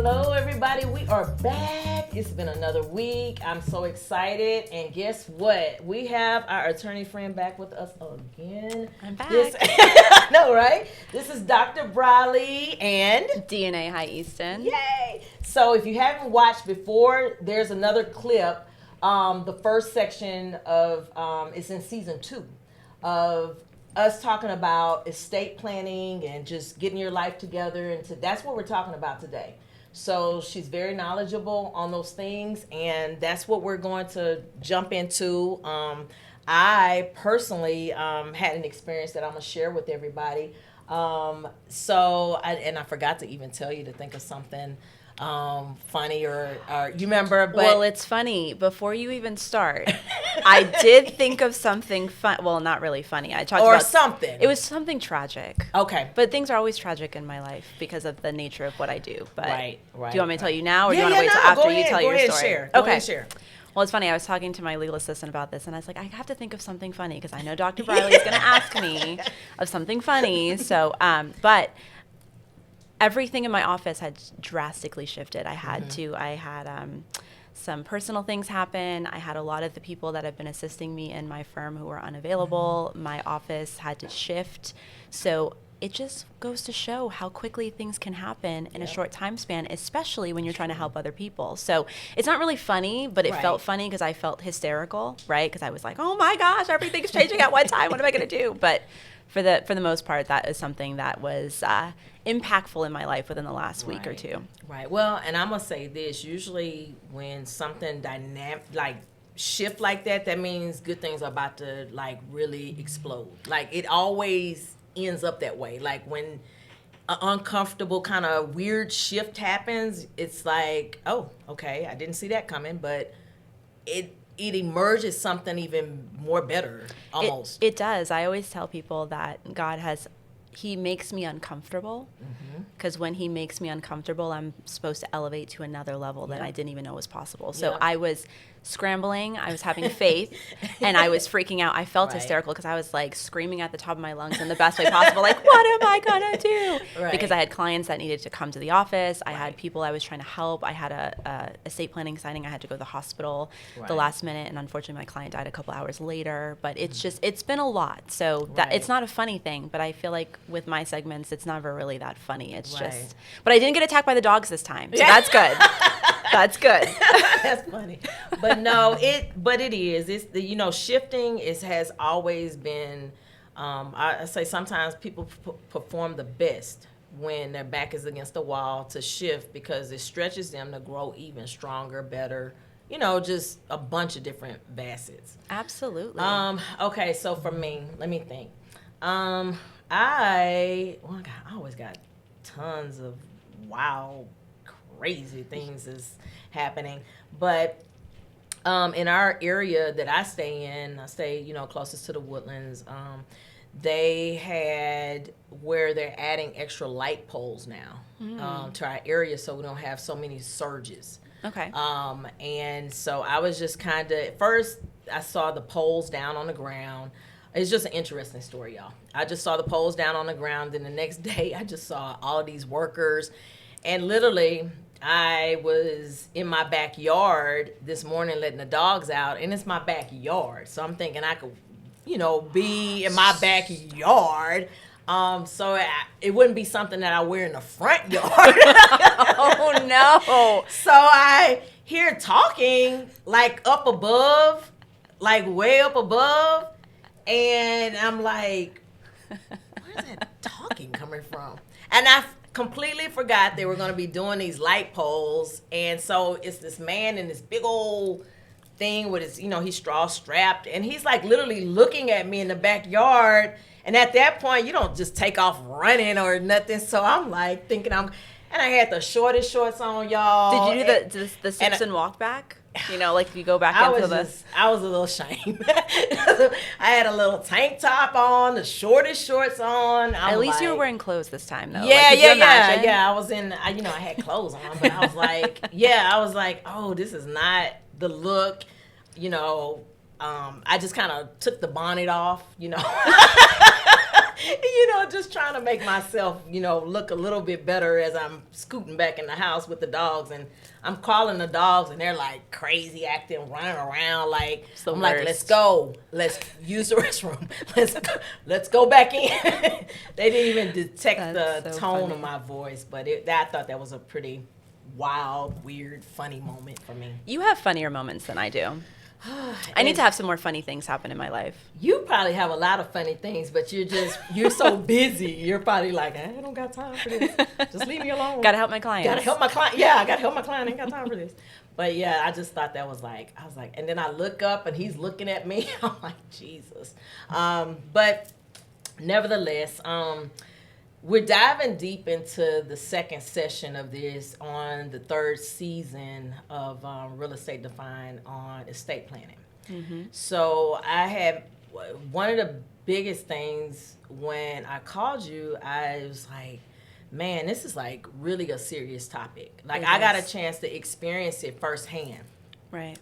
Hello, everybody. We are back. It's been another week. I'm so excited. And guess what? We have our attorney friend back with us again. I'm back. I know, right? This is Dr. Briley and Deonee. Hi, Easton. Yay! So if you haven't watched before, there's another clip. The first section of it's in season 2 of us talking about estate planning and just getting your life together, and that's what we're talking about today. So she's very knowledgeable on those things, and that's what we're going to jump into. I personally had an experience that I'm gonna share with everybody. I forgot to even tell you to think of something funny or you remember, but well, it's funny. Before you even start, I did think of something fun. Well, not really funny. I talked about something. It was something tragic. Okay. But things are always tragic in my life because of the nature of what I do. But Right. do you want me to tell you now, or do you want Yeah, to wait till no, after go you ahead, tell go your ahead, story? Share. Go Okay. ahead, share. Well, it's funny. I was talking to my legal assistant about this, and I was like, I have to think of something funny because I know Dr. Briley is going to ask me of something funny. So, but everything in my office had drastically shifted. I had some personal things happen. I had a lot of the people that have been assisting me in my firm who were unavailable. My office had to shift. So it just goes to show how quickly things can happen in a short time span, especially when you're trying to help other people. So it's not really funny, but it felt funny because I felt hysterical, right? Because I was like, oh my gosh, everything's changing at one time. What am I going to do? But for the most part, that is something that was impactful in my life within the last week or two. Right. Well, and I'm gonna say this: usually, when something dynamic shift like that, that means good things are about to really explode. Like it always ends up that way. Like when an uncomfortable kind of weird shift happens, it's like, oh, okay, I didn't see that coming, but it emerges something even more better, almost. It does. I always tell people that He makes me uncomfortable because when he makes me uncomfortable, I'm supposed to elevate to another level that I didn't even know was possible. So I was scrambling, I was having faith, and I was freaking out. I felt hysterical because I was like screaming at the top of my lungs in the best way possible, like, what am I gonna do? Because I had clients that needed to come to the office. I had people I was trying to help. I had a estate planning signing. I had to go to the hospital the last minute, and unfortunately my client died a couple hours later. But it's been a lot. So that it's not a funny thing, but I feel like with my segments, it's never really that funny. It's just, but I didn't get attacked by the dogs this time, so that's good. That's good. That's funny. But no, it is. It's shifting has always been. I say sometimes people perform the best when their back is against the wall to shift because it stretches them to grow even stronger, better. Just a bunch of different facets. Absolutely. Okay, so for me, let me think. I always got tons of crazy things is happening, but in our area that I stay in, closest to the Woodlands. They had where they're adding extra light poles now to our area, so we don't have so many surges. Okay. And so I was just at first I saw the poles down on the ground. It's just an interesting story, y'all. I just saw the poles down on the ground. Then the next day, I just saw all these workers. And literally, I was in my backyard this morning letting the dogs out. And it's my backyard. So I'm thinking I could, be in my backyard. So it wouldn't be something that I wear in the front yard. Oh, no. So I hear talking, up above, way up above. And I'm like, where's that talking coming from? And I completely forgot they were going to be doing these light poles. And so it's this man in this big old thing with his, he's straw strapped. And he's literally looking at me in the backyard. And at that point, you don't just take off running or nothing. So I'm thinking and I had the shortest shorts on, y'all. Did you do the Simpson walk back? You go back into this. I was a little ashamed. I had a little tank top on, the shortest shorts on. At least you were wearing clothes this time, though. Yeah. I was in. I had clothes on, but I was like, oh, this is not the look. I just kind of took the bonnet off. Just trying to make myself, look a little bit better as I'm scooting back in the house with the dogs. And I'm calling the dogs, and they're like crazy acting, running around. Like, I'm like, let's go. Let's use the restroom. Let's go back in. They didn't even detect the tone of my voice. But I thought that was a pretty wild, weird, funny moment for me. You have funnier moments than I do. I need to have some more funny things happen in my life. You probably have a lot of funny things, but you're so busy. You're probably like, I don't got time for this. Just leave me alone. Gotta help my clients. Gotta help my client. Yeah, I gotta help my client. I ain't got time for this. But yeah, I just thought that was I was like, and then I look up and he's looking at me. I'm like, Jesus. But nevertheless, we're diving deep into the second session of this on the third season of Real Estate Defined on estate planning. Mm-hmm. So I had one of the biggest things when I called you, I was like, man, this is like really a serious topic. Like I got a chance to experience it firsthand. Right.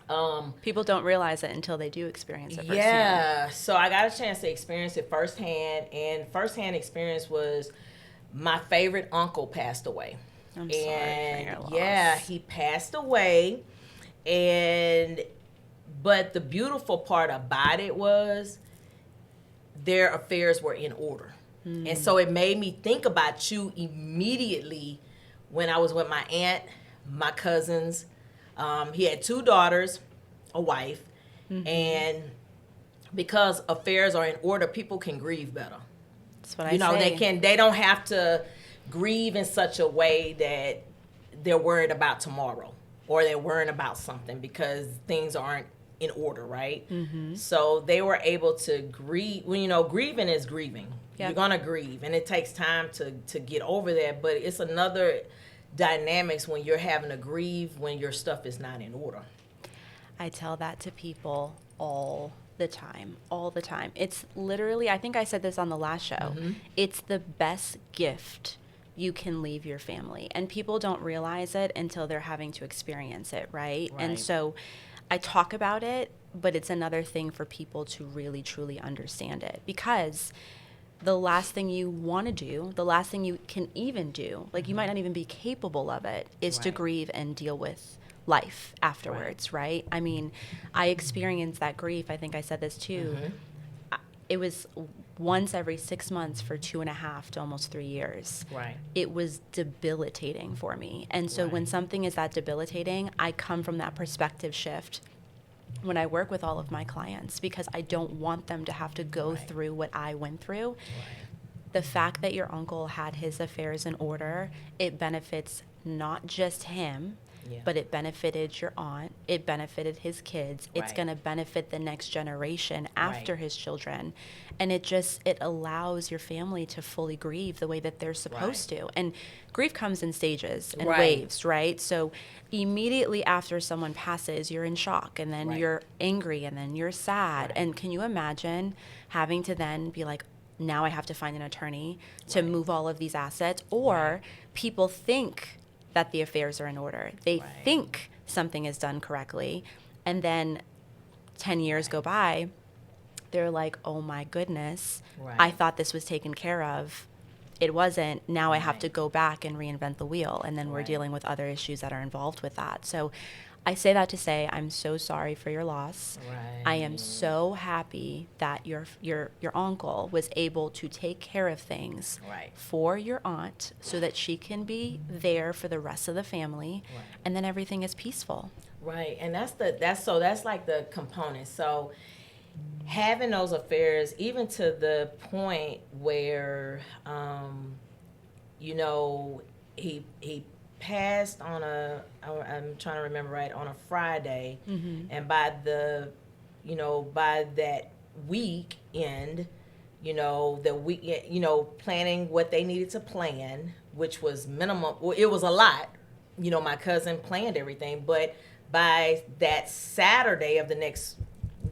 People don't realize it until they do experience it firsthand. Yeah. So I got a chance to experience it firsthand, and firsthand experience was my favorite uncle passed away. I'm sorry for your loss. Yeah, he passed away. But the beautiful part about it was their affairs were in order. And so it made me think about you immediately when I was with my aunt, my cousins. He had 2 daughters, a wife, and because affairs are in order, people can grieve better. That's what I say. They don't have to grieve in such a way that they're worried about tomorrow or they're worried about something because things aren't in order, right? Mm-hmm. So they were able to grieve. Well, grieving is grieving. Yep. You're gonna grieve, and it takes time to get over that. But it's another dynamics when you're having to grieve when your stuff is not in order. I tell that to people all the time. It's literally, I think I said this on the last show, it's the best gift you can leave your family. And people don't realize it until they're having to experience it, right? And so I talk about it, but it's another thing for people to really, truly understand it. Because the last thing you want to do, the last thing you can even do, like you might not even be capable of it, is to grieve and deal with life afterwards, right? I mean, I experienced that grief. I think I said this too. It was once every 6 months for 2.5 to almost 3 years. Right. It was debilitating for me. And so when something is that debilitating, I come from that perspective shift when I work with all of my clients, because I don't want them to have to go through what I went through. The fact that your uncle had his affairs in order, it benefits not just him, but it benefited your aunt, it benefited his kids, it's going to benefit the next generation after his children. And it allows your family to fully grieve the way that they're supposed to. And grief comes in stages and waves, right? So immediately after someone passes, you're in shock, and then you're angry, and then you're sad. And can you imagine having to then be like, now I have to find an attorney to move all of these assets? Or people think that the affairs are in order. They think something is done correctly, and then 10 years go by, they're like, oh my goodness, I thought this was taken care of. It wasn't. Now I have to go back and reinvent the wheel, and then we're dealing with other issues that are involved with that. So I say that to say I'm so sorry for your loss. I am so happy that your uncle was able to take care of things for your aunt so that she can be there for the rest of the family, and then everything is peaceful. Right. And that's like the component. So having those affairs, even to the point where he passed on I'm trying to remember on a Friday, and by that weekend, planning what they needed to plan, which was minimum. Well, it was a lot. My cousin planned everything, but by that Saturday of the next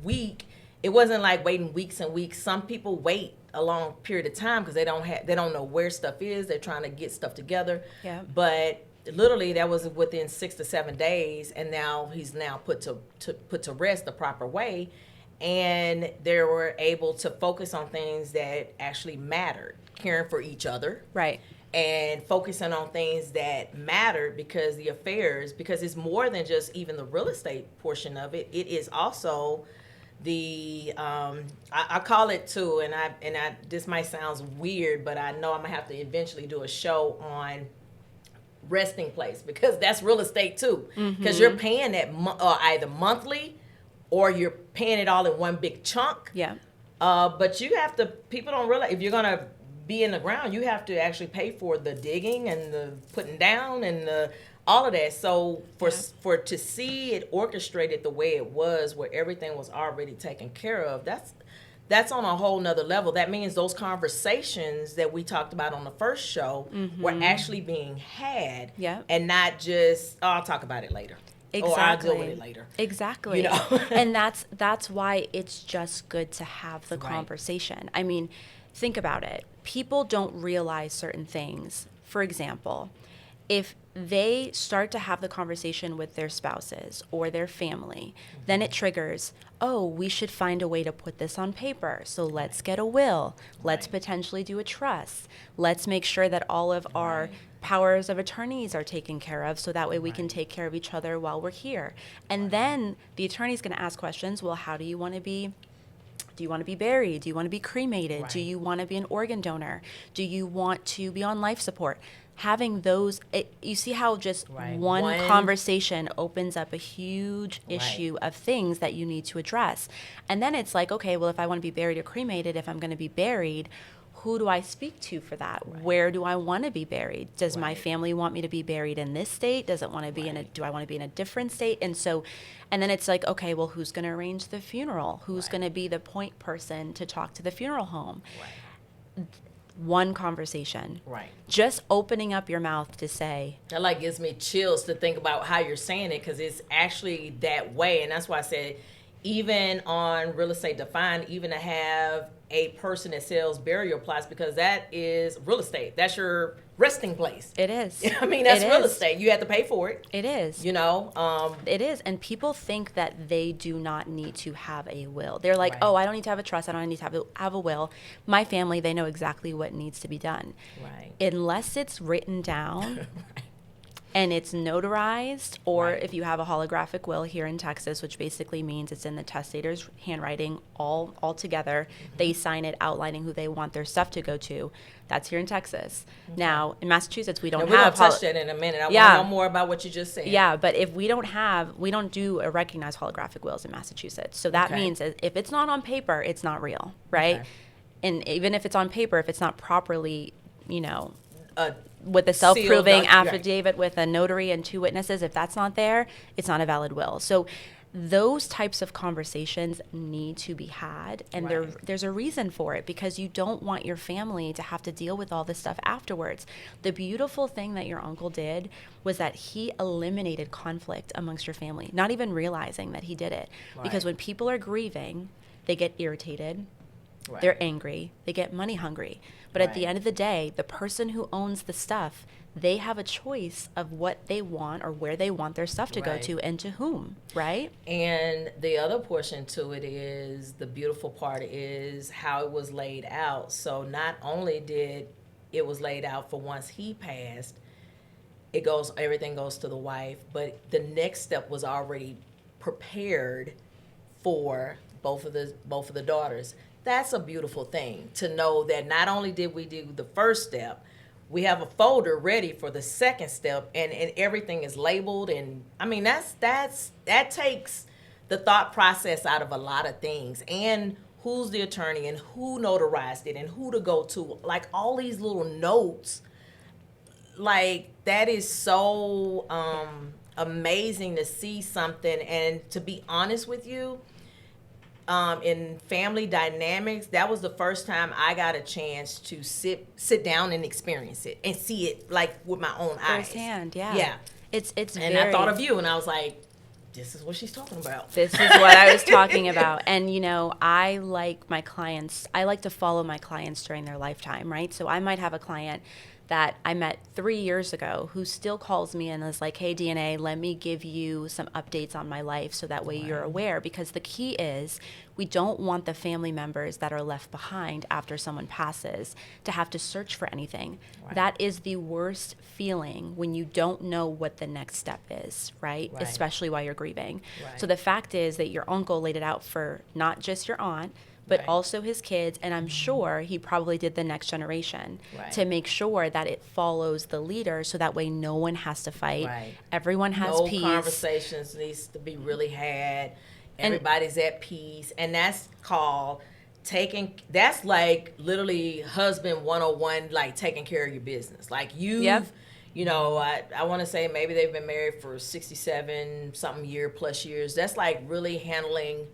week, it wasn't like waiting weeks and weeks. Some people wait a long period of time because they don't know where stuff is. They're trying to get stuff together. Yeah. But literally that was within 6 to 7 days, and now he's put to rest the proper way. And they were able to focus on things that actually mattered, caring for each other. Right. And focusing on things that mattered, because it's more than just even the real estate portion of it. It is also the I call it too, and I this might sound weird, but I know I'm gonna have to eventually do a show on resting place, because that's real estate too, because you're paying that either monthly or you're paying it all in one big chunk. Yeah. But you have to, people don't realize, if you're gonna be in the ground, you have to actually pay for the digging and the putting down and the all of that. So for to see it orchestrated the way it was, where everything was already taken care of, that's on a whole nother level. That means those conversations that we talked about on the first show were actually being had, and not just, oh, I'll talk about it later. Exactly. Or I'll deal with it later. Exactly. You know? And that's why it's just good to have the conversation. I mean, think about it. People don't realize certain things. For example, if they start to have the conversation with their spouses or their family, then it triggers, oh, we should find a way to put this on paper. So let's get a will. Let's potentially do a trust. Let's make sure that all of our powers of attorneys are taken care of, so that way we can take care of each other while we're here. And then the attorney's going to ask questions. Well, how do you want to be? Do you want to be buried? Do you want to be cremated? Do you want to be an organ donor? Do you want to be on life support? Having those, you see how just one conversation opens up a huge issue of things that you need to address. And then it's like, okay, well, if I want to be buried or cremated, if I'm going to be buried, who do I speak to for that? Where do I want to be buried? Does my family want me to be buried in this state? Does it want to be do I want to be in a different state? And so, and then it's like, okay, well, who's going to arrange the funeral? Who's going to be the point person to talk to the funeral home? One conversation. Just opening up your mouth to say. That like gives me chills to think about how you're saying it, because it's actually that way. And that's why I said, even on Real Estate Defined, even to have a person that sells burial plots, because that is real estate. That's your resting place. It is. I mean, that's real estate. You have to pay for it. It is. You know? It is. And people think that they do not need to have a will. They're like, oh, I don't need to have a trust. I don't need to have a will. My family, they know exactly what needs to be done. Unless it's written down. And it's notarized, or if you have a holographic will here in Texas, which basically means it's in the testator's handwriting all together. They sign it outlining who they want their stuff to go to. That's here in Texas. Now, in Massachusetts, we don't have... We're going to touch that in a minute. I want to know more about what you just said. Yeah, but if we don't do a recognized holographic wills in Massachusetts. So that means if it's not on paper, it's not real, right? And even if it's on paper, if it's not properly, with a self-proving affidavit with a notary and 2 witnesses, if that's not there, it's not a valid will. So those types of conversations need to be had, and there's a reason for it, because you don't want your family to have to deal with all this stuff afterwards. The beautiful thing that your uncle did was that he eliminated conflict amongst your family, not even realizing that he did it. Because when people are grieving, they get irritated, they're angry, they get money hungry. But at the end of the day, the person who owns the stuff, they have a choice of what they want or where they want their stuff to go to and to whom, right? And the other portion to it is, the beautiful part is how it was laid out. So not only did it was laid out for once he passed, everything goes to the wife, but the next step was already prepared for both of the daughters. That's a beautiful thing, to know that not only did we do the first step, we have a folder ready for the second step, and everything is labeled. And I mean, that takes the thought process out of a lot of things, and who's the attorney and who notarized it and who to go to, like all these little notes. Like, that is so amazing to see something. And to be honest with you, in family dynamics, that was the first time I got a chance to sit down and experience it and see it like with my own eyes. Firsthand, yeah. Yeah. It's and I thought of you, and I was like, this is what she's talking about. This is what I was talking about. And, I like to follow my clients during their lifetime, right? So I might have a client that I met 3 years ago who still calls me and is like, hey, Deonee, let me give you some updates on my life so that way you're aware. Because the key is we don't want the family members that are left behind after someone passes to have to search for anything. Right. That is the worst feeling when you don't know what the next step is, right? Especially while you're grieving. So the fact is that your uncle laid it out for not just your aunt, but also his kids, and I'm sure he probably did the next generation to make sure that it follows the leader, so that way no one has to fight. Everyone has peace. No conversations needs to be really had. Everybody's at peace, and that's called that's like literally husband 101, like taking care of your business. Like you've, you know, I want to say maybe they've been married for 67 something plus years. That's like really handling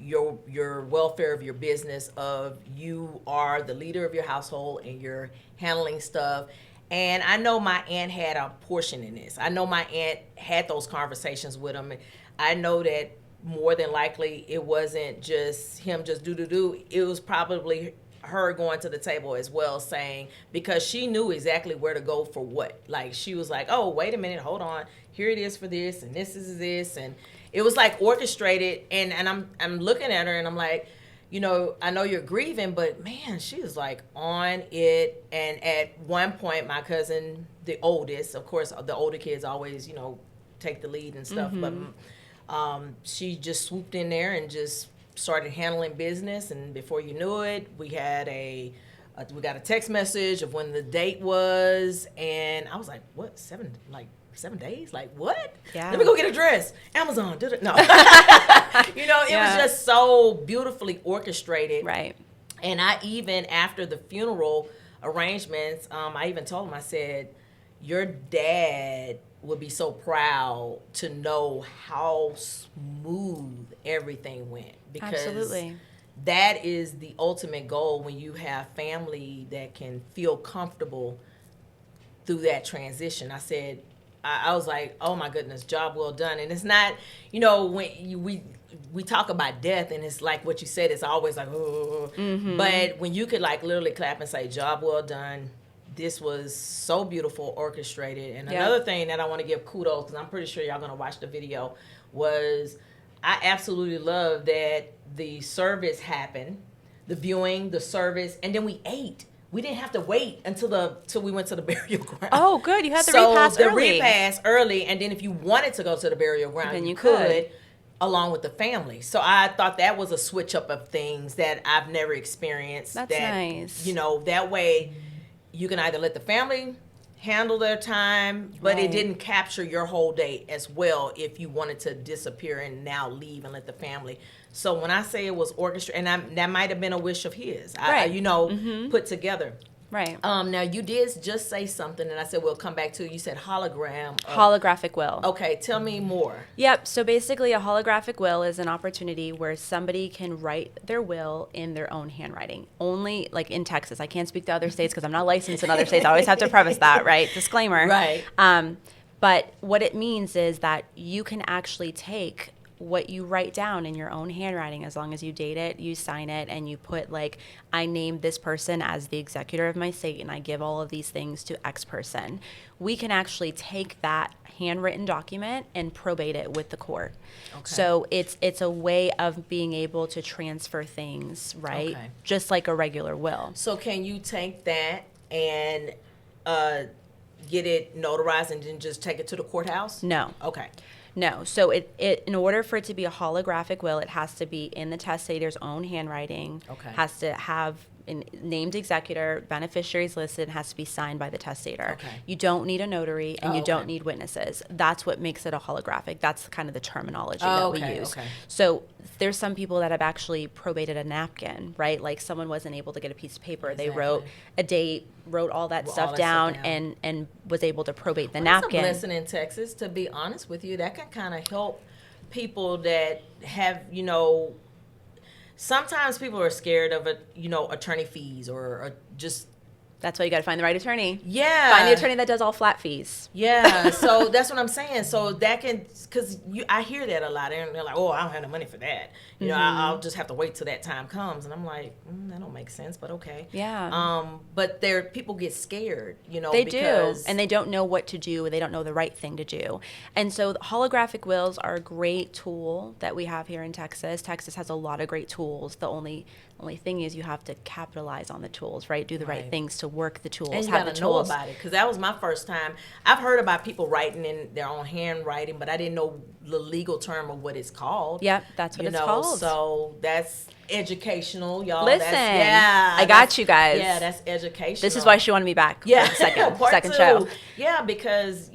your welfare of your business, of you are the leader of your household and you're handling stuff. And I know my aunt had a portion in this. I know my aunt had those conversations with him. I know that more than likely it wasn't just him just do. It was probably her going to the table as well, saying, because she knew exactly where to go for what. Like she was like, oh, wait a minute, hold on, here it is for this, and this is this, and it was like orchestrated. And I'm looking at her and I'm like, you know, I know you're grieving, but man, she was like on it. And at one point, my cousin, the oldest, of course, the older kids always, you know, take the lead and stuff, but she just swooped in there and just started handling business. And before you knew it, we got a text message of when the date was, and I was like, what, 7 days? Like, what? Yeah. Let me go get a dress. Amazon did it. No. You know, it was just so beautifully orchestrated. Right. And I even, after the funeral arrangements, I even told him, I said, your dad would be so proud to know how smooth everything went. Because absolutely, that is the ultimate goal when you have family that can feel comfortable through that transition. I said, I was like, oh my goodness, job well done. And it's not, you know, when we talk about death and it's like what you said, it's always like, oh. But when you could like literally clap and say, job well done, this was so beautiful, orchestrated. And another thing that I want to give kudos, because I'm pretty sure y'all going to watch the video, was I absolutely love that the service happened, the viewing, the service, and then we ate. We didn't have to wait until we went to the burial ground. Oh, good. You had the repast early. The repast early, and then if you wanted to go to the burial ground, then you could, along with the family. So I thought that was a switch up of things that I've never experienced. That's nice. You know, that way you can either let the family handle their time, but it didn't capture your whole day as well if you wanted to disappear and now leave and let the family. So when I say it was orchestrated, and that might have been a wish of his, put together. Right. Now, you did just say something, and I said we'll come back to it. You said hologram. Holographic will. Okay, tell me more. Yep. So basically, a holographic will is an opportunity where somebody can write their will in their own handwriting. Only, like in Texas. I can't speak to other states because I'm not licensed in other states. I always have to preface that, right? Disclaimer. Right. But what it means is that you can actually take what you write down in your own handwriting, as long as you date it, you sign it, and you put like, I named this person as the executor of my estate and I give all of these things to X person. We can actually take that handwritten document and probate it with the court. Okay. So it's a way of being able to transfer things, right? Okay. Just like a regular will. So can you take that and get it notarized and then just take it to the courthouse? No. Okay. No. So it in order for it to be a holographic will, it has to be in the testator's own handwriting. Okay. Has to have a named executor, beneficiaries listed, has to be signed by the testator. Okay. You don't need a notary and you don't need witnesses. That's what makes it a holographic. That's kind of the terminology that we use. Okay. So there's some people that have actually probated a napkin, right? Like someone wasn't able to get a piece of paper. Exactly. They wrote a date, wrote all that stuff down. And was able to probate the napkin. That's a blessing in Texas, to be honest with you. That can kind of help people that have, you know, sometimes people are scared of attorney fees or just That's why you got to find the right attorney. Yeah. Find the attorney that does all flat fees. Yeah. So that's what I'm saying. So that can, because I hear that a lot, and they're like, oh, I don't have the money for that. You know, I'll just have to wait till that time comes. And I'm like, that don't make sense, but okay. Yeah. But people get scared, you know. They because do, and they don't know what to do. They don't know the right thing to do. And so holographic wills are a great tool that we have here in Texas. Texas has a lot of great tools. The only thing is you have to capitalize on the tools, right? Do the right things to work the tools. And you have gotta the know tools. about it, because that was my first time. I've heard about people writing in their own handwriting, but I didn't know the legal term of what it's called. Yep, that's what it's called. So that's educational, y'all. Listen, I got you guys. Yeah, that's educational. This is why she wanted me back. Yeah, for the second show. Yeah, because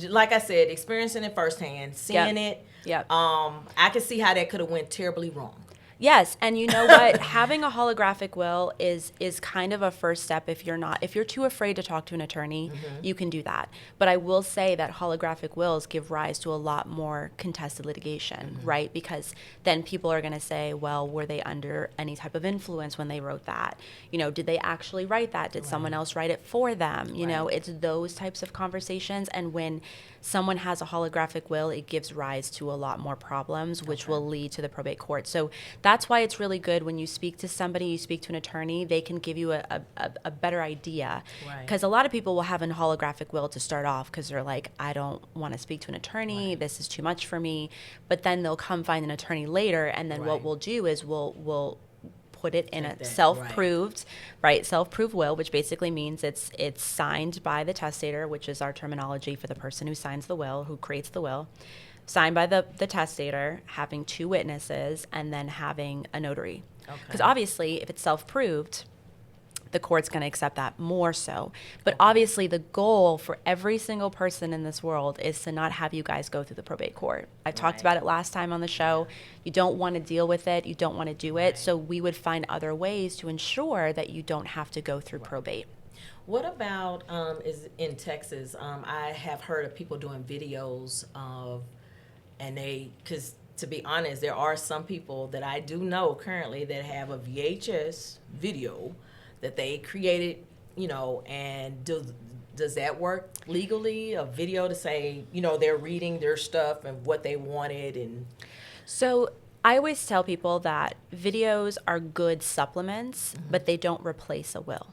like I said, experiencing it firsthand, seeing it. Yep. I can see how that could have went terribly wrong. Yes, and you know what? Having a holographic will is kind of a first step. If you're too afraid to talk to an attorney, you can do that. But I will say that holographic wills give rise to a lot more contested litigation, right? Because then people are going to say, well, were they under any type of influence when they wrote that? You know, did they actually write that? Did someone else write it for them? You know, it's those types of conversations. And when someone has a holographic will, it gives rise to a lot more problems, which will lead to the probate court. So that's why it's really good when you speak to somebody, you speak to an attorney, they can give you a better idea. Because a lot of people will have a holographic will to start off because they're like, I don't want to speak to an attorney, this is too much for me. But then they'll come find an attorney later, and then what we'll do is we'll put it in a self-proved, self-proved will, which basically means it's signed by the testator, which is our terminology for the person who signs the will, who creates the will, signed by the testator, having two witnesses, and then having a notary. Because obviously, if it's self-proved, the court's going to accept that more so. But obviously, the goal for every single person in this world is to not have you guys go through the probate court. I talked about it last time on the show. You don't want to deal with it. You don't want to do it. So we would find other ways to ensure that you don't have to go through probate. What about is in Texas? I have heard of people doing videos because to be honest, there are some people that I do know currently that have a VHS video that they created, and does that work legally? A video to say, they're reading their stuff and what they wanted. And so I always tell people that videos are good supplements, but they don't replace a will.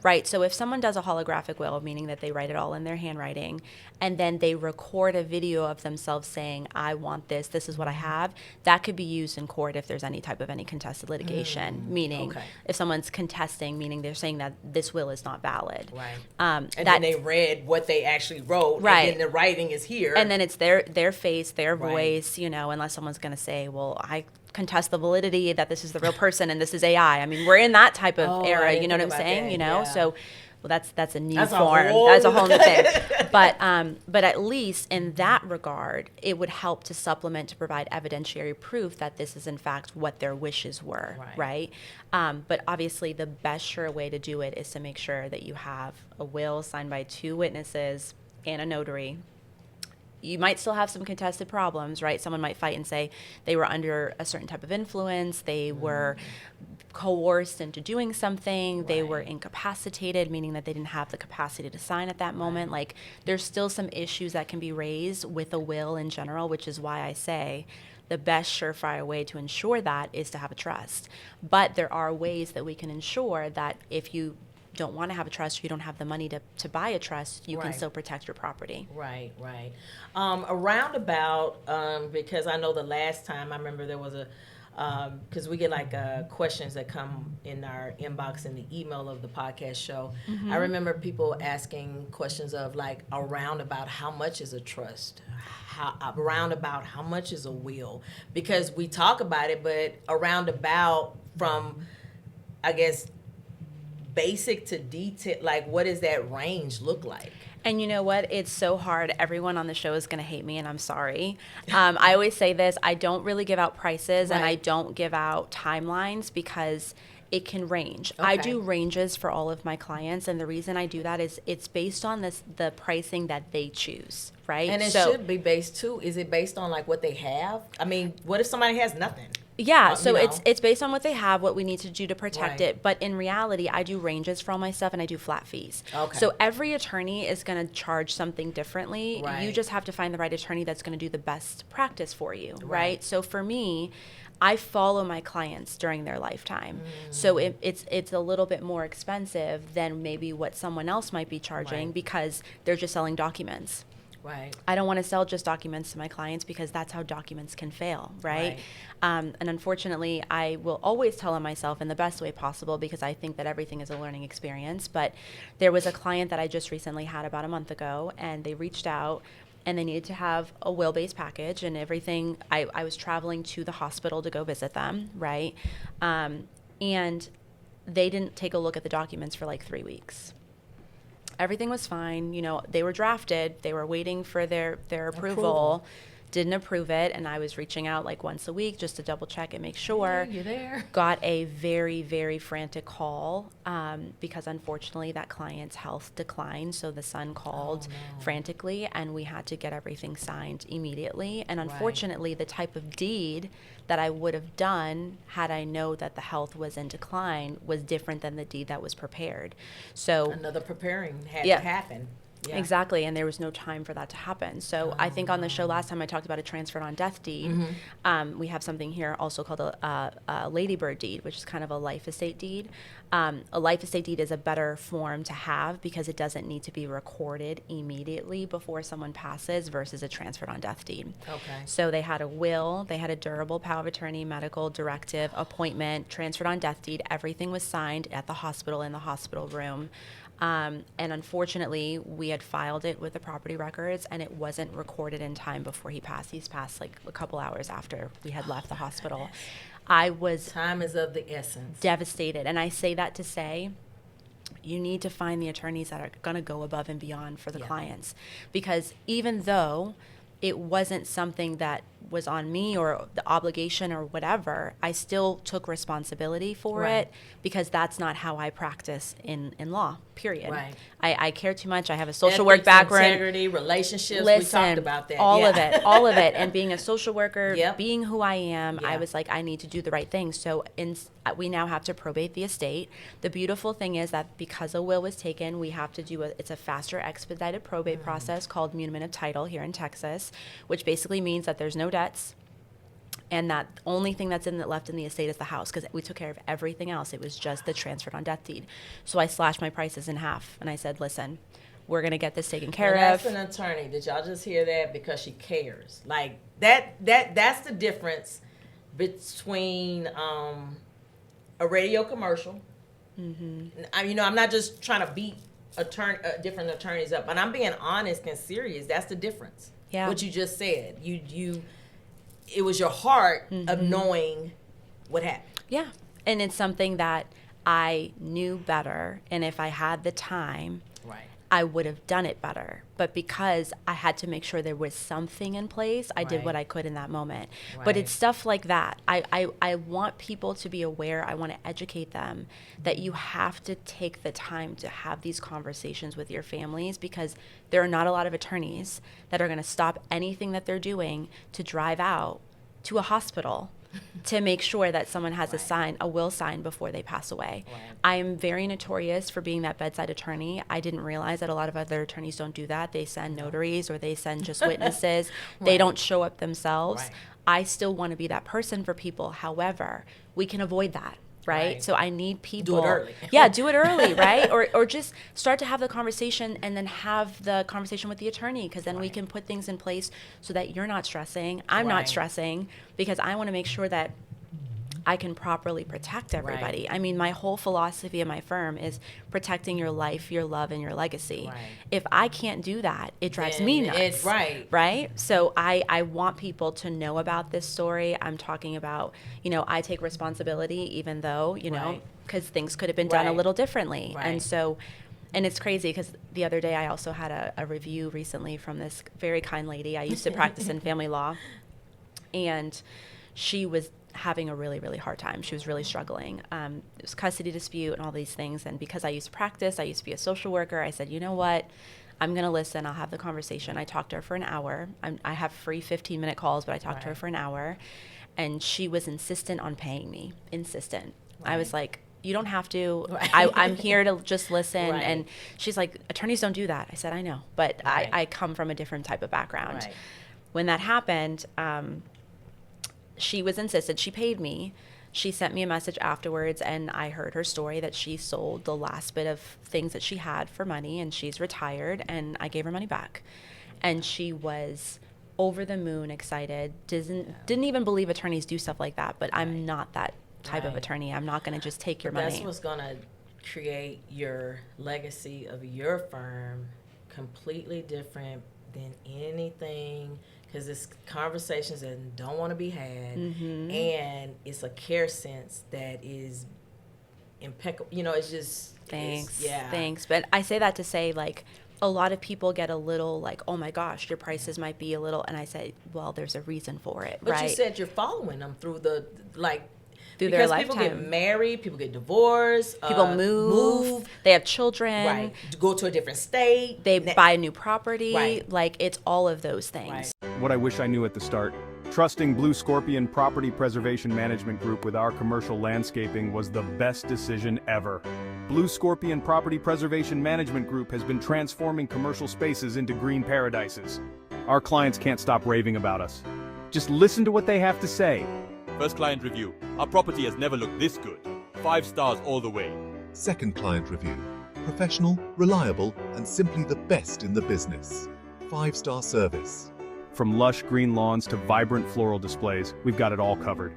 Right. So if someone does a holographic will, meaning that they write it all in their handwriting, and then they record a video of themselves saying, I want this, this is what I have, that could be used in court if there's any contested litigation, meaning if someone's contesting, meaning they're saying that this will is not valid. Right. And then they read what they actually wrote, and then the writing is here. And then it's their face, their voice, unless someone's going to say, well, I contest the validity that this is the real person and this is AI. I mean, we're in that type of era, you know what I'm saying? So, well, that's a new form. That's a whole new thing. But at least in that regard, it would help to supplement, to provide evidentiary proof that this is in fact what their wishes were, right? But obviously, the best sure way to do it is to make sure that you have a will signed by two witnesses and a notary. You might still have some contested problems, right? Someone might fight and say they were under a certain type of influence, they were coerced into doing something, they were incapacitated, meaning that they didn't have the capacity to sign at that moment. Like, there's still some issues that can be raised with a will in general, which is why I say the best surefire way to ensure that is to have a trust. But there are ways that we can ensure that if you don't want to have a trust, or you don't have the money to buy a trust, you can still protect your property. Right. Around about, because I know the last time, I remember there was because we get questions that come in our inbox in the email of the podcast show. I remember people asking questions of around about how much is a trust? Around about how much is a will? Because we talk about it, but around about from, I guess, basic to detail, what does that range look like? And you know what? It's so hard. Everyone on the show is going to hate me, and I'm sorry. I always say this. I don't really give out prices, and I don't give out timelines because it can range. I do ranges for all of my clients, and the reason I do that is it's based on the pricing that they choose, right? And it should be based, too. Is it based on, what they have? I mean, what if somebody has nothing? Yeah, so you know. it's based on what they have, what we need to do to protect Right. it. But in reality, I do ranges for all my stuff and I do flat fees. Okay. So every attorney is going to charge something differently. You Right. just have to find the right attorney that's going to do the best practice for you, right? Right. So for me, I follow my clients during their lifetime. So it's a little bit more expensive than maybe what someone else might be charging Right. because they're just selling documents. Right. I don't want to sell just documents to my clients because that's how documents can fail, right? And unfortunately, I will always tell them myself in the best way possible because I think that everything is a learning experience. But there was a client that I just recently had about a month ago, and they reached out and they needed to have a will-based package and everything. I was traveling to the hospital to go visit them, right? And they didn't take a look at the documents for like 3 weeks. Everything was fine. You know, they were drafted. They were waiting for their approval. Didn't approve it. And I was reaching out like once a week just to double check and make sure. Hey, you there? Got a very, very frantic call because unfortunately that client's health declined. So the son called frantically and we had to get everything signed immediately. And unfortunately, the type of deed that I would have done had I know that the health was in decline was different than the deed that was prepared. So Another preparing had Yeah. to happen. Yeah. exactly, and there was no time for that to happen. So I think on the show last time I talked about a transferred on death deed. We have something here also called a ladybird deed, which is kind of a life estate deed. A life estate deed is a better form to have because it doesn't need to be recorded immediately before someone passes versus a transferred on death deed. Okay. So they had a will, they had a durable power of attorney, medical directive, appointment, transferred on death deed. Everything was signed at the hospital in the hospital room. And unfortunately, we had filed it with the property records and it wasn't recorded in time before he passed. He's passed like a couple hours after we had left the hospital. I was Time is of the essence. devastated. And I say that to say, you need to find the attorneys that are going to go above and beyond for the clients. Because even though it wasn't something that was on me or the obligation or whatever, I still took responsibility for it because that's not how I practice in law, period. Right. I care too much. I have a social work Ethics, background. integrity, relationships. Listen, we talked about that. all Yeah. of it, all of it. And being a social worker, Yep. being who I am, I Yeah. was like, I need to do the right thing. So we now have to probate the estate. The beautiful thing is that because a will was taken, we have to do it's a faster expedited probate process called muniment of title here in Texas, which basically means that there's no debts. And that only thing that's left in the estate is the house because we took care of everything else. It was just the transferred on death deed. So I slashed my prices in half and I said, listen, we're going to get this taken care That's of. an attorney. Did y'all just hear that? Because she cares. Like that's the difference between a radio commercial. I'm not just trying to beat different attorneys up, but I'm being honest and serious. That's the difference. Yeah. What you just said. It was your heart of knowing what happened. Yeah. And it's something that I knew better. And if I had the time, Right. I would have done it better. But because I had to make sure there was something in place, I did Right. what I could in that moment. But Right. it's stuff like that. I want people to be aware. I want to educate them that you have to take the time to have these conversations with your families because there are not a lot of attorneys that are going to stop anything that they're doing to drive out to a hospital to make sure that someone has a will signed before they pass away. Right. I'm very notorious for being that bedside attorney. I didn't realize that a lot of other attorneys don't do that. They send notaries or they send just witnesses. They don't show up themselves. Right. I still want to be that person for people. However, we can avoid that. Right? Right. So I need people. Do it early. Yeah, do it early, right? Or just start to have the conversation and then have the conversation with the attorney because then we Right. can put things in place so that you're not stressing. I'm not Right. stressing because I want to make sure that I can properly protect everybody. I mean, my whole philosophy of my firm is protecting your life, your love, and your legacy. Right. If I can't do that, it drives Then me nuts. it's right. Right? So I want people to know about this story. I'm talking about, I take responsibility even though, Right. because things could have been done a Right. little differently. Right. And so, and it's crazy because the other day I also had a review recently from this very kind lady. I used to practice in family law. And she was having a really, really hard time. She was really struggling. It was custody dispute and all these things. And because I used to practice, I used to be a social worker, I said, you know what? I'm going to listen. I'll have the conversation. I talked to her for an hour. I have free 15-minute calls, but I talked to her Right. for an hour. and she was insistent on paying me. Insistent. I was Right. like, you don't have to. Right. I'm here to just listen. Right. And she's like, attorneys don't do that. I said, I know, but Right. I come from a different type of background. Right. When that happened, she was insistent. She paid me. She sent me a message afterwards, and I heard her story that she sold the last bit of things that she had for money, and she's retired, and I gave her money back. And she was over the moon excited. Didn't even believe attorneys do stuff like that, but I'm not that type of Right. attorney. I'm not going to just take your But money. that's what's going to create your legacy of your firm completely different than anything, because it's conversations that don't want to be had, and it's a care sense that is impeccable. You know, it's just Thanks. yeah. Thanks. But I say that to say, like, a lot of people get a little like, oh my gosh, your prices might be a little, and I say, well, there's a reason for it, But right? you said you're following them through the Through their because people get lifetime. married, people get divorced, People move, they have children, right? Go to a different state, they buy a new property, Right. like it's all of those things. Right. What I wish I knew at the start. Trusting BlueScorpion Property Preservation Management Group with our commercial landscaping was the best decision ever. BlueScorpion Property Preservation Management Group has been transforming commercial spaces into green paradises. Our clients can't stop raving about us. Just listen to what they have to say. First client review. Our property has never looked this good. 5 stars all the way. Second client review. Professional, reliable, and simply the best in the business. 5-star service. From lush green lawns to vibrant floral displays, we've got it all covered.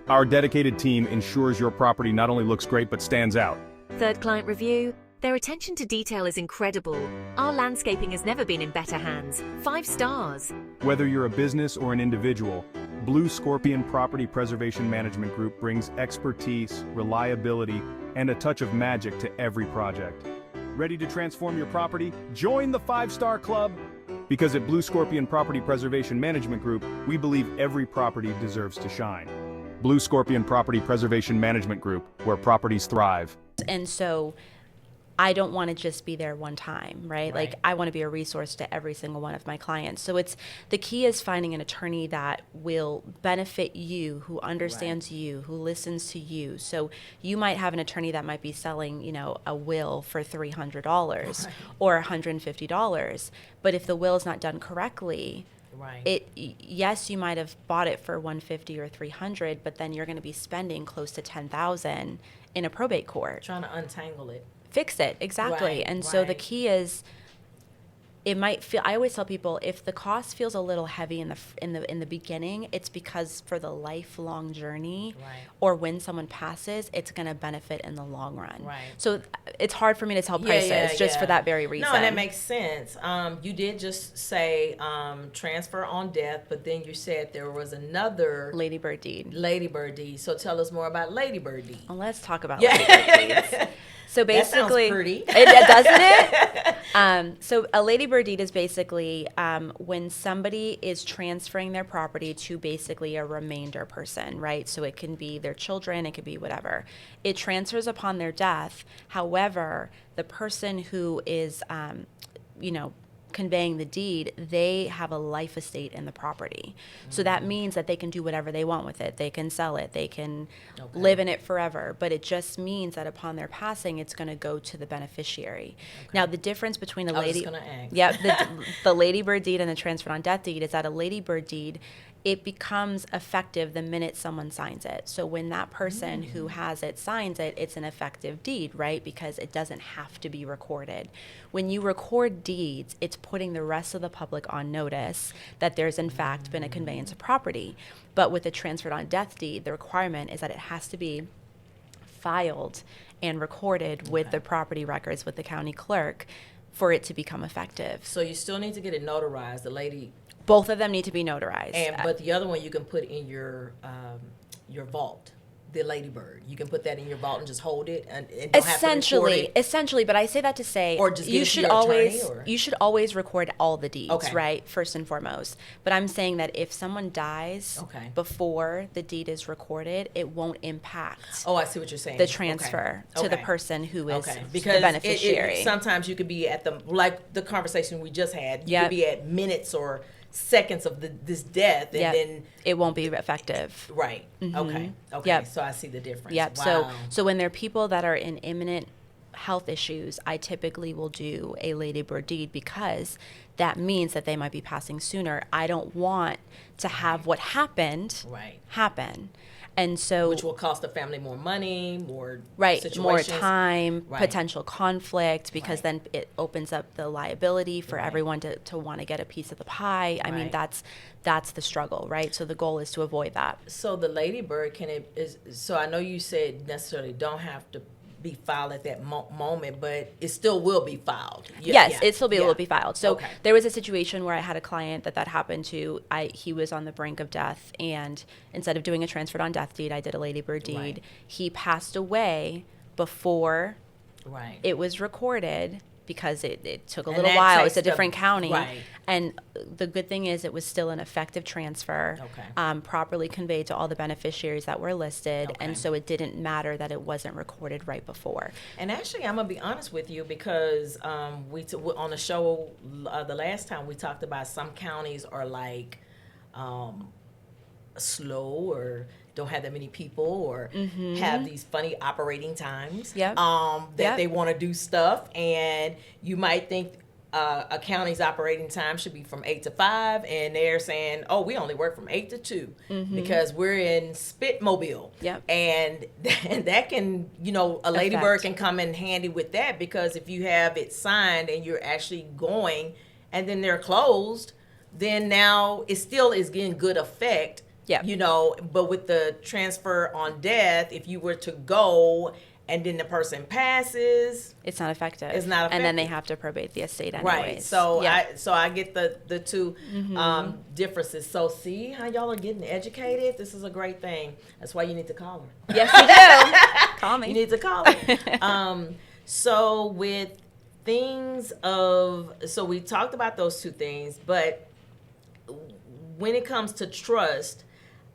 Our dedicated team ensures your property not only looks great but stands out. Third client review. Their attention to detail is incredible. Our landscaping has never been in better hands. 5 stars. Whether you're a business or an individual, BlueScorpion Property Preservation Management Group brings expertise, reliability, and a touch of magic to every project. Ready to transform your property? Join the 5-Star Club! Because at BlueScorpion Property Preservation Management Group, we believe every property deserves to shine. BlueScorpion Property Preservation Management Group, where properties thrive. And so I don't want to just be there one time, right? Like Right. I want to be a resource to every single one of my clients. So it's the key is finding an attorney that will benefit you, who understands you, who listens to you. So you might have an attorney that might be selling, you know, a will for $300 or $150. But if the will is not done correctly, Right. yes, you might have bought it for $150 or $300, but then you're going to be spending close to $10,000 in a probate court. Trying to untangle it. Fix it, exactly. Right, And so the right. key is, it might feel. I always tell people, if the cost feels a little heavy in the beginning, it's because for the lifelong journey, Right. or when someone passes, it's going to benefit in the long run. Right. So it's hard for me to tell Yeah, prices yeah, just yeah. for that very reason. No, and that makes sense. You did just say transfer on death, but then you said there was another Ladybird deed. Ladybird deed. So tell us more about Ladybird deed. Well, let's talk about Yeah. ladybird deeds. So That sounds basically, pretty. doesn't it? So a ladybird deed is basically when somebody is transferring their property to basically a remainder person, right? So it can be their children, it could be whatever. It transfers upon their death. However, the person who is, conveying the deed, they have a life estate in the property. So that means that they can do whatever they want with it. They can sell it. They can live in it forever. But it just means that upon their passing, it's going to go to the beneficiary. Now, the difference between a I was lady, just gonna ask. Yep, the ladybird deed and the transfer on death deed is that a ladybird deed, it becomes effective the minute someone signs it. So when that person who has it signs it, it's an effective deed, right? Because it doesn't have to be recorded. When you record deeds, it's putting the rest of the public on notice that there's in fact been a conveyance of property. But with a transferred on death deed, the requirement is that it has to be filed and recorded with the property records with the county clerk for it to become effective. So you still need to get it notarized. The lady, Both of them need to be notarized. but the other one you can put in your vault. The ladybird, you can put that in your vault and just hold it, and don't have to record it. Essentially, but I say that to say Or just give you it to should your always attorney, or? you should always record all the deeds, Okay. right? First and foremost. But I'm saying that if someone dies Okay. before the deed is recorded, it won't impact Oh, I see what you're saying. the transfer Okay. to the Okay. person who is Okay, the because beneficiary. sometimes you could be at like the conversation we just had. You Yep. could be at minutes or seconds of this death, and then it won't be effective. Right. Okay. Yep. So I see the difference. Yep. Wow. So when there are people that are in imminent health issues, I typically will do a Lady Bird deed because that means that they might be passing sooner. I don't want to have what happened happen. And so, which will cost the family more money, more more time, Right. potential conflict, because then it opens up the liability for everyone to want to get a piece of the pie. I mean, that's the struggle, right? So the goal is to avoid that. So the ladybird so I know you said necessarily don't have to be filed at that moment, but it still will be filed. Yes, it still will be filed. So Okay. there was a situation where I had a client that happened to. He was on the brink of death, and instead of doing a transferred on death deed, I did a ladybird deed. Right. He passed away before it was recorded because it took a And little that while. takes It's a different county. Right. And the good thing is it was still an effective transfer, properly conveyed to all the beneficiaries that were listed. Okay. And so it didn't matter that it wasn't recorded right before. And actually, I'm gonna be honest with you because on the show the last time we talked about some counties are like slow or don't have that many people or have these funny operating times that they want to do stuff, and you might think a county's operating time should be from 8 to 5, and they're saying, oh, we only work from 8 to 2 because we're in Spitmobile. And that can, a ladybird can come in handy with that, because if you have it signed and you're actually going and then they're closed, then now it still is getting good effect. But with the transfer on death, if you were to go and then the person passes, it's not effective. It's not effective. And then they have to probate the estate anyways. Right. So I get the two differences. So see how y'all are getting educated? This is a great thing. That's why you need to call her. Yes, you do. Call me. You need to call her. So with so we talked about those two things, but when it comes to trust,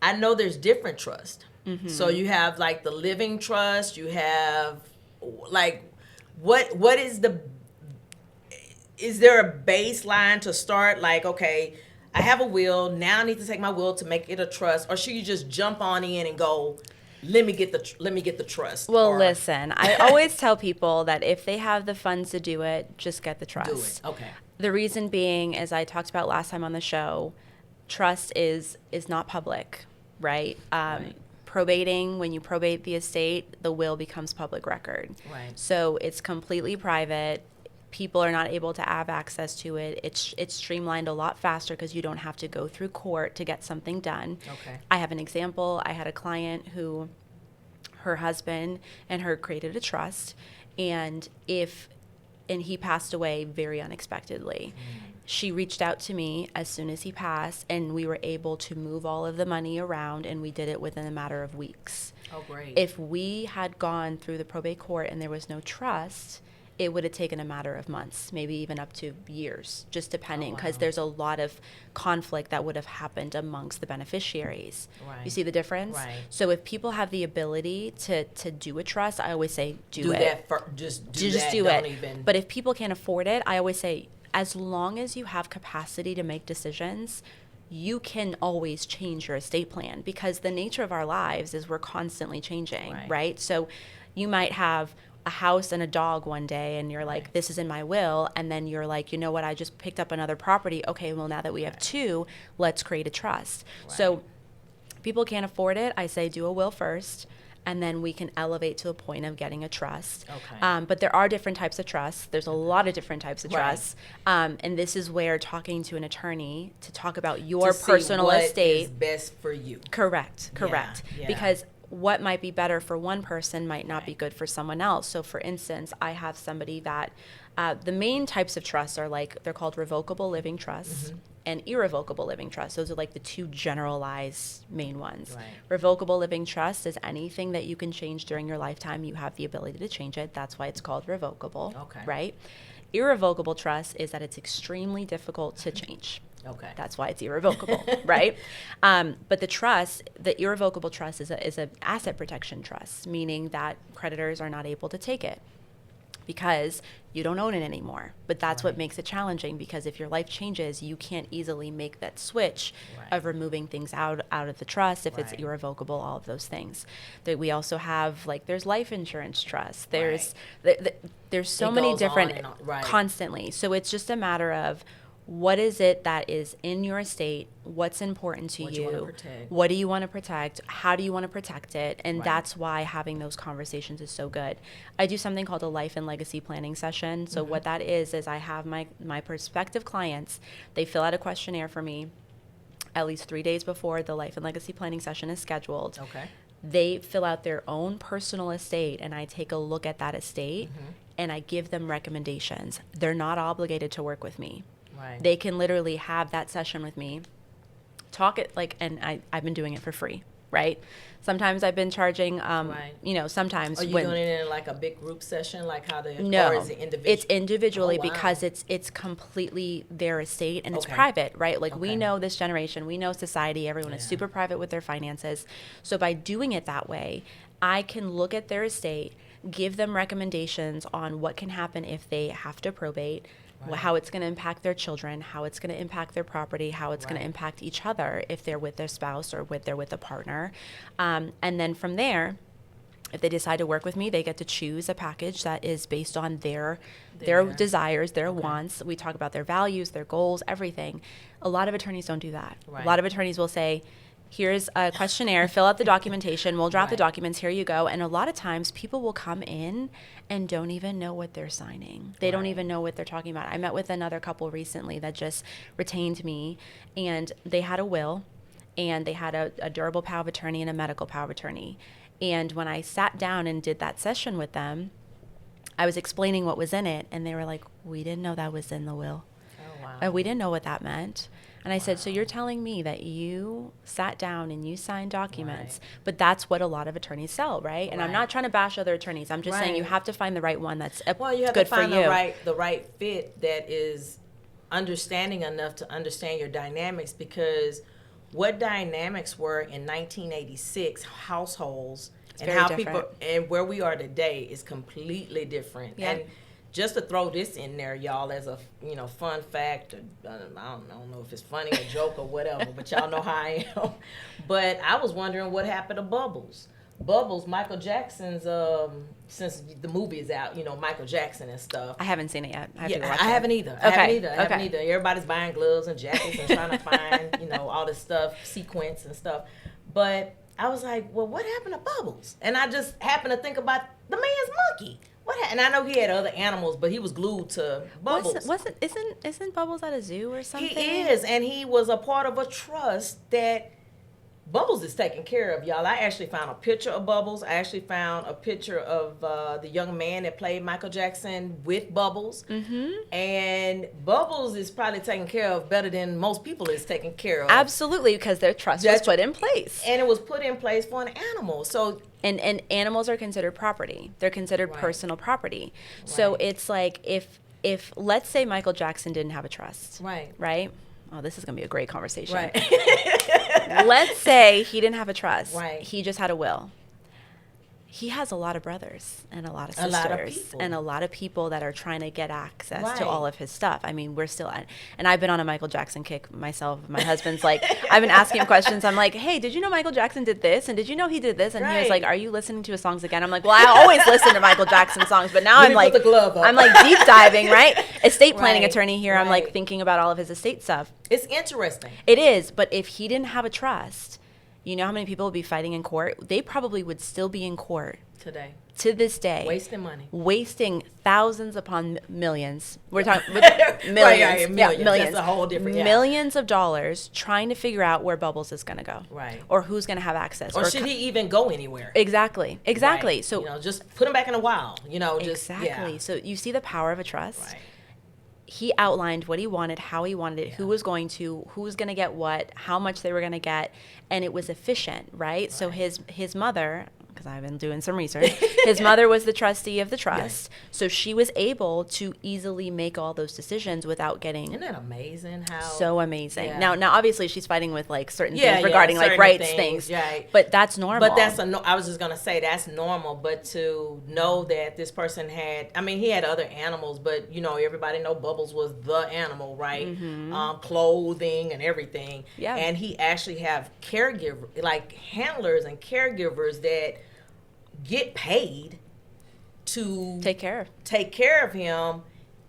I know there's different trust. So you have like the living trust, you have like what is there a baseline to start? Like, okay, I have a will, now I need to take my will to make it a trust, or should you just jump on in and go, let me get the trust? Well, listen, I always tell people that if they have the funds to do it, just get the trust. Do it. Okay. The reason being, as I talked about last time on the show, trust is not public, right? Probating, when you probate the estate, the will becomes public record. Right. So it's completely private. People are not able to have access to it. It's streamlined a lot faster because you don't have to go through court to get something done. Okay. I have an example. I had a client who, her husband and her created a trust, and he passed away very unexpectedly. She reached out to me as soon as he passed, and we were able to move all of the money around, and we did it within a matter of weeks. Oh, great. If we had gone through the probate court and there was no trust, it would have taken a matter of months, maybe even up to years, just depending, because there's a lot of conflict that would have happened amongst the beneficiaries. Right. You see the difference? Right. So if people have the ability to do a trust, I always say do it. Just Do Don't it. even. But if people can't afford it, I always say, as long as you have capacity to make decisions, you can always change your estate plan, because the nature of our lives is we're constantly changing, right? So you might have a house and a dog one day and you're like, this is in my will, and then you're like, you know what, I just picked up another property. Okay, well, now that we have two, let's create a trust. So people can't afford it, I say do a will first, and then we can elevate to the point of getting a trust. Okay. But there are different types of trusts. There's a lot of different types of trusts. And this is where talking to an attorney to talk about your personal estate is best for you. Correct. Yeah. Because what might be better for one person might not be good for someone else. So for instance, I have somebody that the main types of trusts are they're called revocable living trusts and irrevocable living trusts. Those are the two generalized main ones. Right. Revocable living trust is anything that you can change during your lifetime. You have the ability to change it. That's why it's called revocable. Okay. Right? Irrevocable trust is that it's extremely difficult to change. Okay. That's why it's irrevocable, right? But the irrevocable trust is an asset protection trust, meaning that creditors are not able to take it. because you don't own it anymore. But that's what makes it challenging, because if your life changes, you can't easily make that switch of removing things out of the trust if it's irrevocable, all of those things. That we also have, like, there's life insurance trust. There's there's so many different constantly. So it's just a matter of, what is it that is in your estate? What's important to you? What do you want to protect? How do you want to protect it? And that's why having those conversations is so good. I do something called a life and legacy planning session. So what that is I have my prospective clients, they fill out a questionnaire for me at least 3 days before the life and legacy planning session is scheduled. Okay. They fill out their own personal estate, and I take a look at that estate, and I give them recommendations. They're not obligated to work with me. Right. They can literally have that session with me, talk it like, and I've been doing it for free, right? Sometimes I've been charging, you know, sometimes. Are you doing it in like a big group session, like how the, no, or is it individual? It's individually because it's completely their estate, and it's private, right? Like we know this generation, we know society, everyone is super private with their finances. So by doing it that way, I can look at their estate, give them recommendations on what can happen if they have to probate, how it's going to impact their children, how it's going to impact their property, how it's going to impact each other if they're with their spouse or they're with a partner. And then from there, if they decide to work with me, they get to choose a package that is based on their desires, their wants. We talk about their values, their goals, everything. A lot of attorneys don't do that. A lot of attorneys will say, here's a questionnaire, fill out the documentation, we'll draft the documents, here you go. And a lot of times people will come in and don't even know what they're signing. They don't even know what they're talking about. I met with another couple recently that just retained me, and they had a will, and they had a durable power of attorney and a medical power of attorney. And when I sat down and did that session with them, I was explaining what was in it, and they were like, we didn't know that was in the will. Oh, wow. We didn't know what that meant. And I said, so you're telling me that you sat down and you signed documents, but that's what a lot of attorneys sell, right? And I'm not trying to bash other attorneys. I'm just saying you have to find the right one that's good for you. You have to find the right fit that is understanding enough to understand your dynamics, because what dynamics were in 1986 households and how people and where we are today is completely different. Yeah. And just to throw this in there, y'all, as a fun fact, I don't know if it's funny or joke or whatever, but y'all know how I am. But I was wondering what happened to Bubbles. Bubbles, Michael Jackson's, since the movie is out, Michael Jackson and stuff. I haven't seen it yet. I haven't either. I haven't either. Everybody's buying gloves and jackets and trying to find, all this stuff, sequence and stuff. But I was like, well, what happened to Bubbles? And I just happened to think about the man's monkey. And I know he had other animals, but he was glued to Bubbles. Isn't Bubbles at a zoo or something? He is, and he was a part of a trust that Bubbles is taken care of, y'all. I actually found a picture of Bubbles. I actually found a picture of the young man that played Michael Jackson with Bubbles. Mm-hmm. And Bubbles is probably taken care of better than most people is taken care of. Absolutely, because their trust was put in place. And it was put in place for an animal. So And animals are considered property. They're considered personal property. So it's like if let's say Michael Jackson didn't have a trust. Right? Oh, this is going to be a great conversation. Let's say he didn't have a trust. He just had a will. He has a lot of brothers and a lot of sisters and a lot of people that are trying to get access to all of his stuff. I mean, we're still, and I've been on a Michael Jackson kick myself. My husband's like, I've been asking him questions. I'm like, hey, did you know Michael Jackson did this? And did you know he did this? And he was like, are you listening to his songs again? I'm like, well, I always listen to Michael Jackson songs, but now I'm like deep diving, right? Estate planning attorney here. I'm like thinking about all of his estate stuff. It's interesting. It is, but if he didn't have a trust, you know how many people would be fighting in court? They probably would still be in court today. To this day. Wasting money. Wasting thousands upon millions. We're talking millions. Millions. Millions. That's a whole different. Millions of dollars trying to figure out where Bubbles is going to go. Or who's going to have access. Or should he even go anywhere? Exactly. So just put him back in a while. Exactly. So you see the power of a trust. He outlined what he wanted, how he wanted it, who was going to get what, how much they were going to get, and it was efficient, right? So his mother, because I've been doing some research, his mother was the trustee of the trust. So she was able to easily make all those decisions without getting. Isn't that amazing? How So amazing. Yeah. Now obviously she's fighting with like certain things regarding like certain rights things. Right. But that's normal. But that's I was just gonna say that's normal. But to know that this person had, I mean, he had other animals, but you know, everybody know Bubbles was the animal, right? Clothing and everything. Yeah. And he actually have caregiver, like handlers and caregivers that get paid to take care of him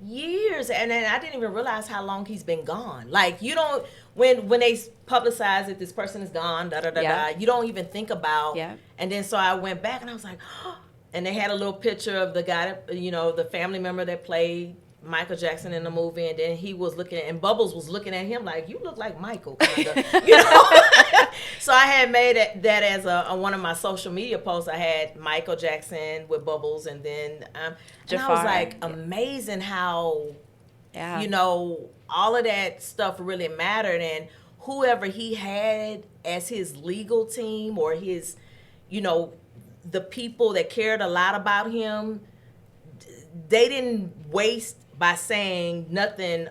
years. And then I didn't even realize how long he's been gone. Like, you don't, when they publicize that this person is gone, you don't even think about. And then so I went back and I was like, oh, and they had a little picture of the guy that, you know, the family member that played Michael Jackson in the movie, and then he was looking and Bubbles was looking at him like, you look like Michael, kinda, you know. So I had made that as a one of my social media posts. I had Michael Jackson with Bubbles, and then and I was like, amazing how, you know, all of that stuff really mattered, and whoever he had as his legal team or his, you know, the people that cared a lot about him, they didn't waste by saying nothing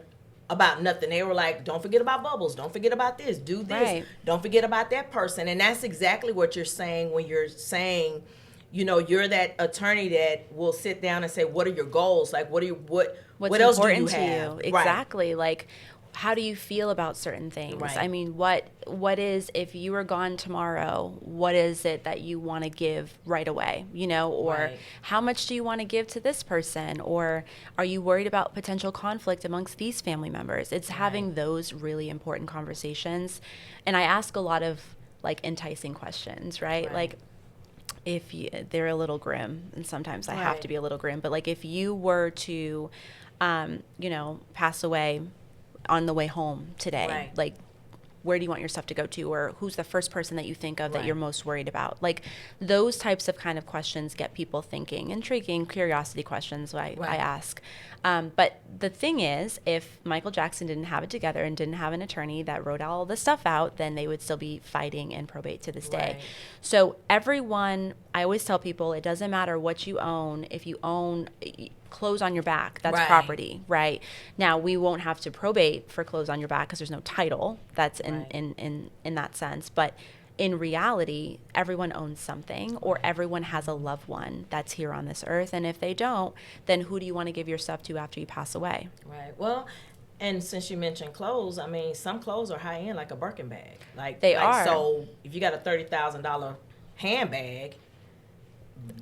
about nothing. They were like, don't forget about Bubbles. Don't forget about this. Do this. Right. Don't forget about that person. And that's exactly what you're saying when you're saying, you know, you're that attorney that will sit down and say, what are your goals? Like, what else do you have? You? Exactly. Right. Like, how do you feel about certain things? Right. I mean, what is, if you were gone tomorrow, what is it that you want to give right away, you know, or how much do you want to give to this person, or are you worried about potential conflict amongst these family members? It's having those really important conversations. And I ask a lot of like enticing questions, right? Like, if they're a little grim, and sometimes I have to be a little grim, but like if you were to, you know, pass away on the way home today, like, where do you want your stuff to go to, or who's the first person that you think of that you're most worried about? Like, those types of kind of questions get people thinking, intriguing, curiosity questions I ask. But the thing is, if Michael Jackson didn't have it together and didn't have an attorney that wrote all this stuff out, then they would still be fighting in probate to this day. So everyone, I always tell people, it doesn't matter what you own. If you own clothes on your back, that's property, right? Now, we won't have to probate for clothes on your back because there's no title that's in that sense. But in reality, everyone owns something, or everyone has a loved one that's here on this earth. And if they don't, then who do you want to give your stuff to after you pass away? Right. Well, and since you mentioned clothes, I mean, some clothes are high end, like a Birkin bag. Like they are. So if you got a $30,000 handbag,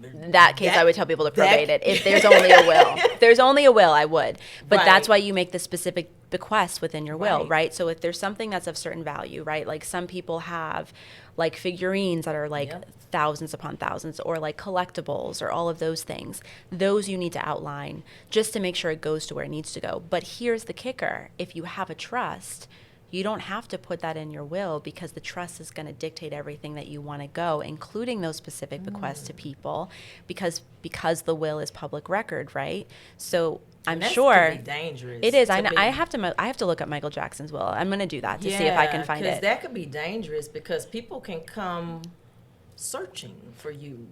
in that case, I would tell people to probate it. If there's only a will. If there's only a will, I would. But that's why you make the specific bequest within your will, right? So if there's something that's of certain value, right? Like some people have like figurines that are like thousands upon thousands, or like collectibles, or all of those things. Those you need to outline just to make sure it goes to where it needs to go. But here's the kicker. If you have a trust, you don't have to put that in your will, because the trust is going to dictate everything that you want to go, including those specific bequests to people, because the will is public record, right? So I'm sure can be dangerous. It is. I have to look up Michael Jackson's will. I'm going to do that to see if I can find it. Because that could be dangerous, because people can come searching for you,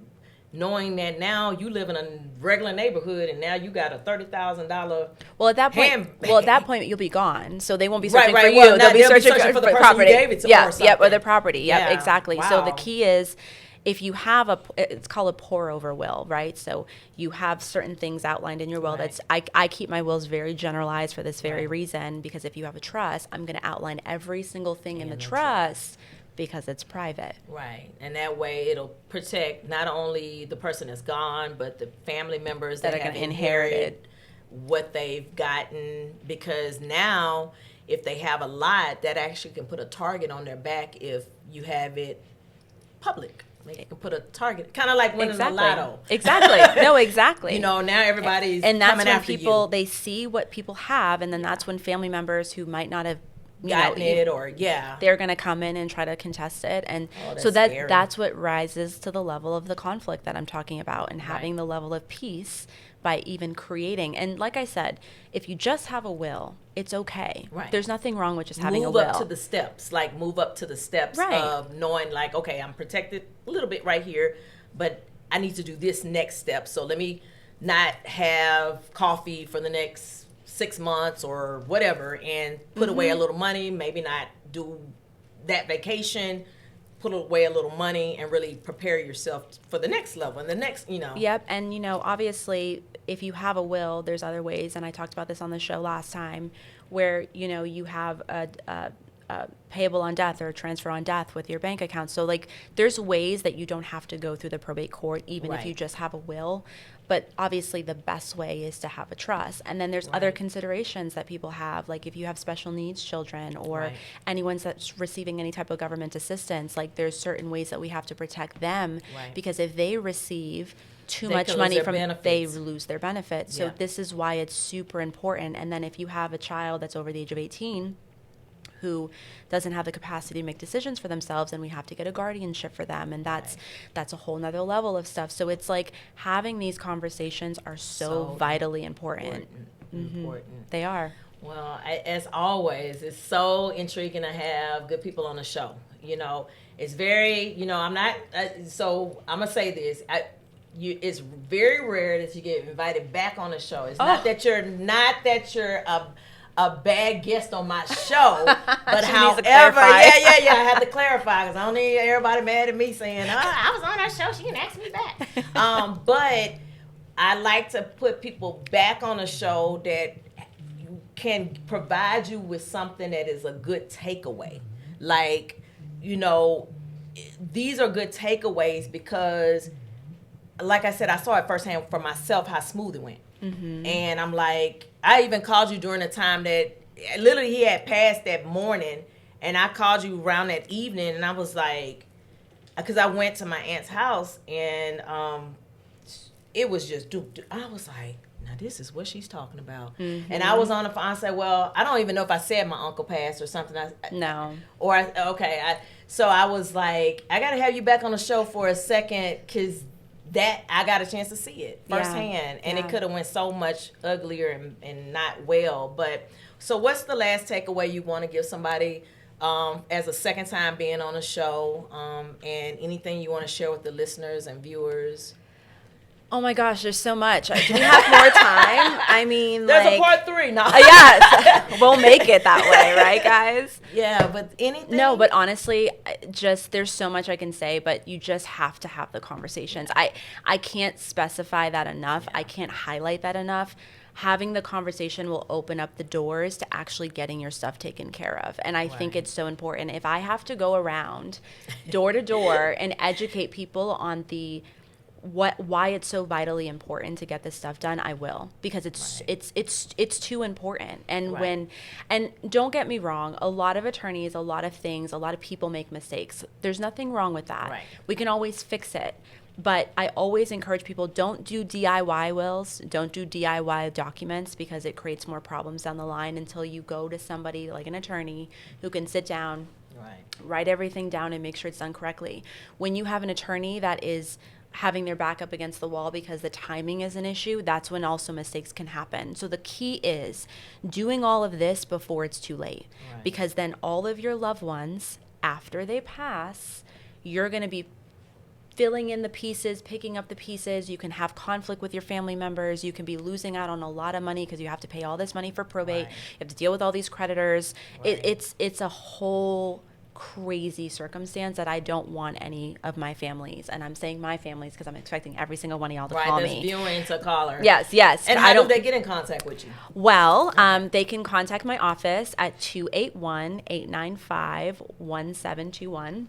knowing that now you live in a regular neighborhood and now you got a $30,000. Well, at that point, handbag. You'll be gone, so they won't be searching for you. Well, they'll be searching for the person property. you gave it to, or the property. Yep, exactly. Wow. So the key is, if you have it's called a pour over will, right? So you have certain things outlined in your will. That's I keep my wills very generalized for this very reason, because if you have a trust, I'm going to outline every single thing in the trust, because it's private. Right. And that way it'll protect not only the person that's gone, but the family members that have inherited what they've gotten. Because now, if they have a lot, that actually can put a target on their back if you have it public. They can put a target, kind of like winning the lotto. Exactly. No, exactly. You know, now everybody's and that's coming when after people, you. they see what people have, and then that's when family members who might not have gotten it, or they're going to come in and try to contest it. And that's so scary. that's what rises to the level of the conflict that I'm talking about, and having the level of peace by even creating. And like I said, if you just have a will, it's okay. Right. There's nothing wrong with just having a will. Move up to the steps of knowing, like, okay, I'm protected a little bit right here, but I need to do this next step. So let me not have coffee for the next 6 months or whatever, and put away a little money, maybe not do that vacation, put away a little money, and really prepare yourself for the next level and the next, Yep. And, obviously, if you have a will, there's other ways. And I talked about this on the show last time where, you have a payable on death or a transfer on death with your bank account. So, there's ways that you don't have to go through the probate court, even if you just have a will. But obviously, the best way is to have a trust. And then there's other considerations that people have, like if you have special needs children or anyone that's receiving any type of government assistance, there's certain ways that we have to protect them because if they receive too much money from they lose their benefits. So this is why it's super important. And then if you have a child that's over the age of 18 who doesn't have the capacity to make decisions for themselves, and we have to get a guardianship for them, and that's a whole nother level of stuff. So it's having these conversations are so vitally important. Important. They are. Well, as always, it's so intriguing to have good people on the show. It's very, I'm not, so I'm going to say this. It's very rare that you get invited back on the show. It's not that you're a bad guest on my show, but however, I had to clarify because I don't need everybody mad at me saying, I was on that show, she didn't ask me back. But I like to put people back on a show that can provide you with something that is a good takeaway. These are good takeaways because, like I said, I saw it firsthand for myself how smooth it went. And I'm like, I even called you during the time that literally he had passed that morning, and I called you around that evening, and I was like, because I went to my aunt's house, and it was just, I was like, now this is what she's talking about. And I was on the phone, I said, well, I don't even know if I said my uncle passed or something. No. So I was like, I got to have you back on the show for a second because that I got a chance to see it firsthand, and it could have went so much uglier and not well. But so, what's the last takeaway you want to give somebody as a second time being on the show, and anything you want to share with the listeners and viewers? Oh my gosh, there's so much. Do we have more time? I mean, there's a part 3 now. Yes, we'll make it that way, right, guys? Yeah, but anything? No, but honestly, there's so much I can say, but you just have to have the conversations. I can't specify that enough. I can't highlight that enough. Having the conversation will open up the doors to actually getting your stuff taken care of. And I think it's so important. If I have to go around door to door and educate people on why it's so vitally important to get this stuff done, I will, because it's too important. And and don't get me wrong, a lot of attorneys, a lot of things, a lot of people make mistakes. There's nothing wrong with that. We can always fix it. But I always encourage people, don't do DIY wills, don't do DIY documents, because it creates more problems down the line until you go to somebody like an attorney who can sit down, write everything down and make sure it's done correctly. When you have an attorney that is having their back up against the wall because the timing is an issue, that's when also mistakes can happen. So the key is doing all of this before it's too late, because then all of your loved ones, after they pass, you're going to be filling in the pieces, picking up the pieces. You can have conflict with your family members. You can be losing out on a lot of money because you have to pay all this money for probate. You have to deal with all these creditors. It's a whole crazy circumstance that I don't want any of my families, and I'm saying my families because I'm expecting every single one of y'all to call me. Right, there's viewing to caller. Yes. And how do they get in contact with you? Well, they can contact my office at 281-895-1721.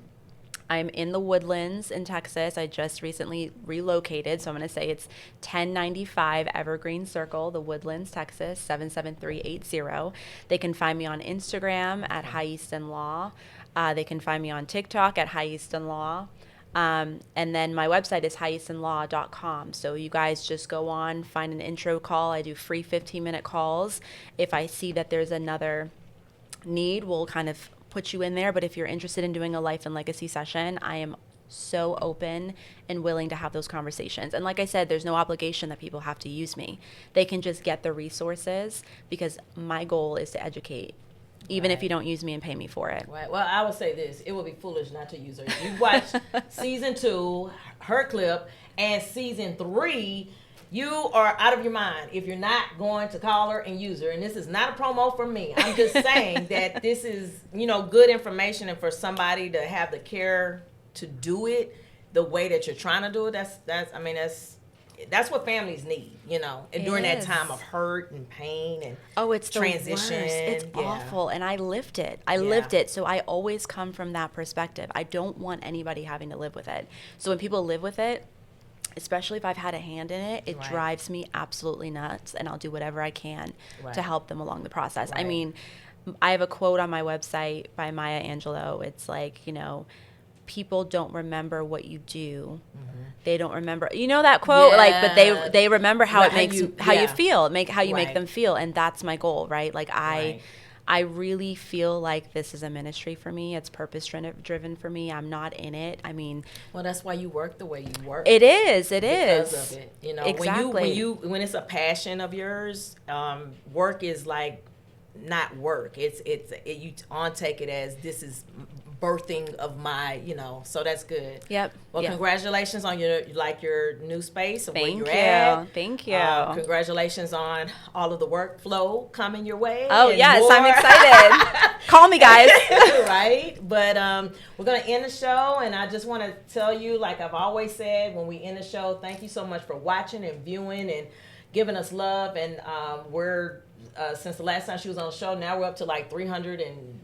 I'm in the Woodlands in Texas. I just recently relocated, so I'm going to say it's 1095 Evergreen Circle, the Woodlands, Texas, 77380. They can find me on Instagram at Easton Law. They can find me on TikTok at Easton Law. And then my website is eastonlaw.com. So you guys just go on, find an intro call. I do free 15-minute calls. If I see that there's another need, we'll kind of put you in there. But if you're interested in doing a life and legacy session, I am so open and willing to have those conversations. And like I said, there's no obligation that people have to use me. They can just get the resources, because my goal is to educate, even if you don't use me and pay me for it. Right. Well, I would say this: it would be foolish not to use her. You watch season 2. her clip, and season 3, you are out of your mind if you're not going to call her and use her. And this is not a promo from me. I'm just saying that this is, good information, and for somebody to have the care to do it the way that you're trying to do it, that's what families need, and during that time of hurt and pain and it's transition. The worst. It's awful, and I lived it. Lived it, so I always come from that perspective. I don't want anybody having to live with it. So when people live with it, especially if I've had a hand in it, it drives me absolutely nuts, and I'll do whatever I can to help them along the process. I mean, I have a quote on my website by Maya Angelou. It's like, people don't remember what you do. They don't remember, that quote, but they remember how it makes how you feel, how you make them feel. And that's my goal, right? Like I really feel like this is a ministry for me. It's purpose driven for me. I'm not in it. I mean, well, that's why you work the way you work. It is. Because of it. Exactly. When it's a passion of yours, work is like not work. You take it as this is birthing of my, so that's good. Yep. Well, congratulations on your new space and where you're Thank you. at. Thank you. Congratulations on all of the workflow coming your way. Oh, yes, more. I'm excited. Call me, guys. Right? But we're going to end the show, and I just want to tell you, like I've always said, when we end the show, thank you so much for watching and viewing and giving us love. And we're, since the last time she was on the show, now we're up to like 300 and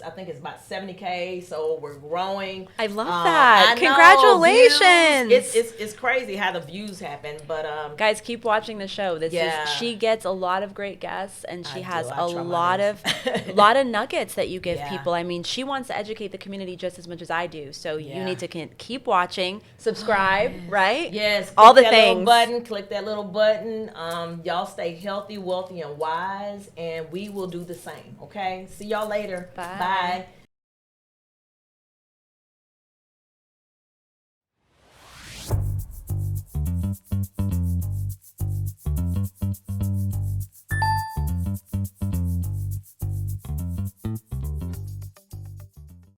I think it's about 70K, so we're growing. I love that. Congratulations. It's crazy how the views happen, but guys, keep watching the show. She gets a lot of great guests, and she has a lot of nuggets that you give people. I mean, she wants to educate the community just as much as I do. So you need to keep watching, subscribe, right? Yes. All the things. Click that little button. Y'all stay healthy, wealthy, and wise, and we will do the same. Okay. See y'all later. Bye. Bye.